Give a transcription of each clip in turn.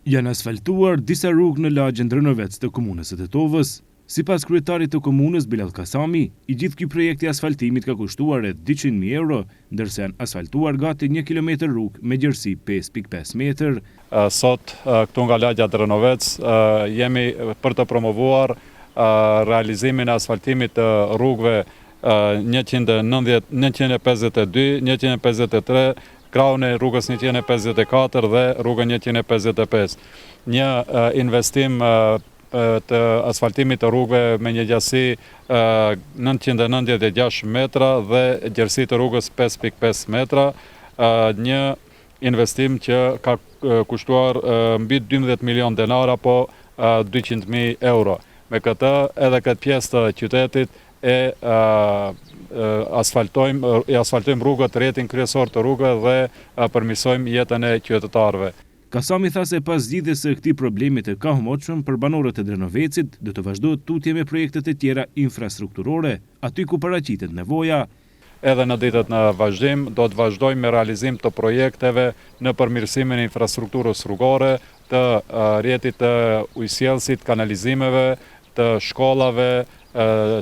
Janë asfaltuar disa rrugë në lagjen Drënovec të komunës së Tetovës. Sipas kryetarit të komunës Bilal Kasami, i gjithë ky projekt i asfaltimit ka kushtuar rreth 200.000 euro, ndërsa janë asfaltuar gati 1 kilometër rrugë me gjerësi 5.5 metër. Sot këtu nga lagja Drënovec jemi për të promovuar realizimin e asfaltimit të rrugëve 152, 153, krahun e rrugës 154 dhe rrugën 155. Një investim të asfaltimit të rrugëve me një gjasi 996 metra dhe gjerësi të rrugës 5.5 metra. Një investim që ka kushtuar mbi 12 milion denar apo 200.000 euro. Me këtë edhe këtë pjesë të qytetit asfaltojmë rrugët, rrjetin kryesor të rrugëve dhe përmirësojmë jetën e qytetarëve. Kasami tha se pas zgjidhjes së këtij problemi të kahumotshëm për banorët e Drënovecit, do të vazhdohet tutje me projektet e tjera infrastrukturore, aty ku paraqitet nevoja. Edhe në ditët në vazhdim, do të vazhdojmë me realizim të projekteve në përmirësimin e infrastrukturës rrugore, të rrjetit të ujësjellësit, kanalizimeve, të shkollave,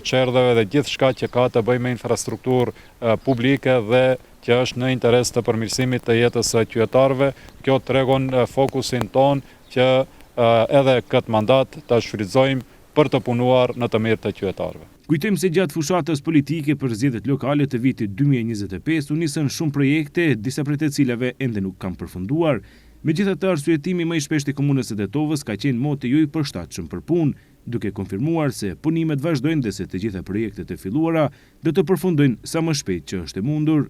qerdheve dhe gjithë shka që ka të bëjë me infrastrukturë publike dhe që është në interes të përmirësimit të jetës së qytetarëve. Kjo tregon fokusin ton që edhe këtë mandat të shfrytëzojmë për të punuar në të mirë të qytetarëve. Kujtojmë se gjatë fushatës politike për zgjedhjet lokale të vitit 2025 u nisën shumë projekte, disa prej të cilave ende nuk kanë përfunduar. Megjithatë, arsyetimi më i shpeshtë i komunës së Tetovës ka qenë moti jo i përshtatshëm për punë, duke konfirmuar se punimet vazhdojnë dhe se të gjitha projektet e filluara do të përfundojnë sa më shpejt që është e mundur.